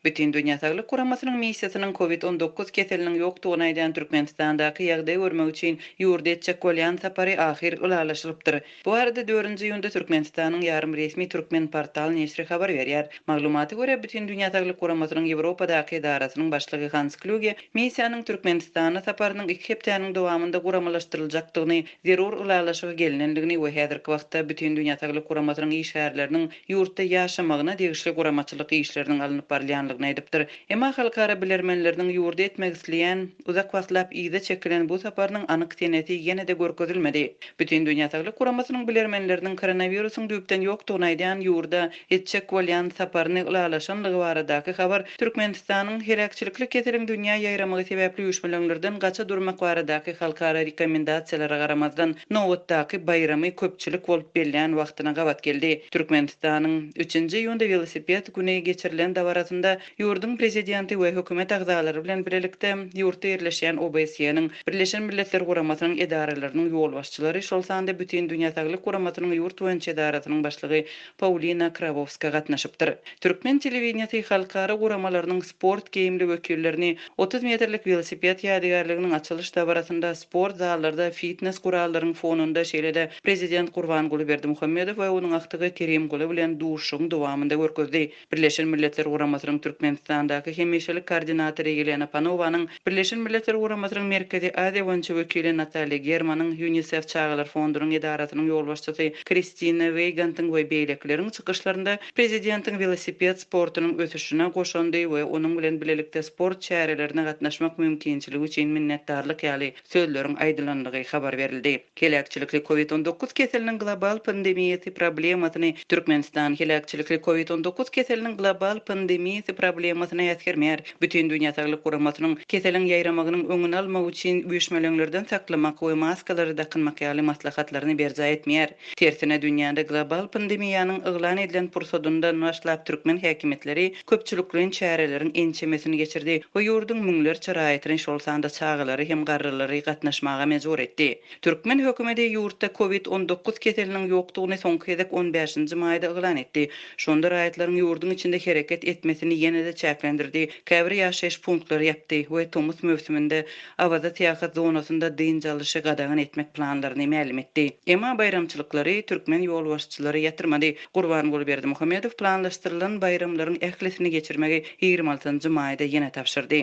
Bütün Dünya Sağlık Kuramasının missiýasynyň COVID-19 keseliniň ýokdugyny aýdan Türkmenistandaky ýagdaý görmek üçin ýurda etjek bolýan sapary ahir ulalaşylypdyr. Bu arada 4-nji ýunda Türkmenistanyň ýarym resmi türkmen portaly neşri habar berýär. Maglumaty görä Bütün Dünya Sağlyk Kuramasynyň Ýewropadaky idarasynyň başlygy Hans Kluge missiýanyň Türkmenistana saparynyň 2 hepdeniň dowamında guramalaşdyryljakdygyny, zerur ulalaşyga gelinendigini we häzirki wagtda Bütün Dünya Sağlyk Kuramasynyň işgärleriniň ýurtda ýaşamagyna degişli guramaçylyk işleriniň alınıp barýanlygyny aýdypdyr. Emma halkara bilermenleriniň ýurda etmek isleýän, uzak wagtlap ýyda çekilen bu saparynyň anyk seneti ýene-de görkezilmedi. Bütün Dünya Sağlyk Kuramasynyň bilermenleriniň koronawirusyň düýpden ýokdugyny aýdan ýurda etjek bolýan saparyny ulalaşanlygy baradaky habar Türkmenistanyň helakçylykly keseliň dünýä ýaýramagy sebäpli ýuşmalardan gaça durmak baradaky halkara rekomendasiýalara garamazdan nowatdaky bayramy köpçülik bolup belän wagtyna gabat geldi. Türkmenistanyň 3-nji ýunda velosiped güni geçirilen dawarasynda ýurdun prezidenti we hökümet agzalary bilen birlikde ýurtda ýerleşýän OBSE-niň Birleşen Milletler Guramasynyň edaralarynyň ýol başçylary şol sanda Bütün Dünya Sağlyk Kuramasynyň ýurt boýunça edarasynyň başlygy Paulina Kravowska gatnaşypdyr. Türkmen telewizionyny halkara guramalarynyň sport geyimli wekillerini 30 metrlik velosiped ýadygarlygynyn açylyş dawarasynda sport zallarda fitness gurallarynyň fonunda şeýle-de prezident Gurbanguly Berdimuhammedow we onuň agtygy Kerimguly bilen duşuň dowamında görkezdi. Birleşen Milletler Guramasynyň Türkmenistandaky hemişelik koordinatory Yelena Panowanyň Birleşen Milletler Guramasynyň Merkezi Aziýa boýunça wekili Natalia Germanyň UNICEF Çağlar Fondunyň edarasynyň ýol başçysy Kristina Weigantyň we beýlekleriň çykyşlarynda prezidentiň velosiped sportunyň ösüşine goşandy we onuň bilen bilelikde sport çärelerine gatnaşmak mümkinçiligi üçin minnetdarlyk ýaly sözleriň aýdylanlygy habar berildi. Helakçylykly COVID-19 keseliniň global pandemiýasy problemasyny Türkmenistan helakçylykly COVID-19 keseliniň global pandemiýasy problemasyna ýetgermär. Bütün Dünya Sağlyk Kuramasynyň keseliň ýaýramagynyň öňüni almak üçin üýşmelerden saklamak we maskalary dakynmak ýaly maslahatlaryny berja etmeýär. Tersine dünýäde global pandemiýanyň yglan edilen pursatyndan başlap türkmen häkimetleri köpçülikliň çärelerin ençemesini geçirdi we ýurdun müňler çaraýatyny şol sanda çağalary hem garrylary gatnaşmaga mejbur etdi. Türkmen hökümeti ýurtda COVID-19 keseliniň ýokdugyny soňky gezek 15-nji maýda yglan etdi. Şonda raýatlaryň ýurdun içinde hereket etmesini ýene-de çäklendirdi. Käbir ýaşaýyş punktları ýapdy we Tomus mövsüminde awaza täýakat zonasynda dynjalyşy gadagan etmek planlaryny ma'lum etdi. Emma bayramçylyklary türkmen ýol başçylary ýatyrmady. Gurbanguly Berdimuhammedow planlaşdyrylan bayramlaryň ählisini geçirmegi 26-njy maýda ýene tapşyrdy.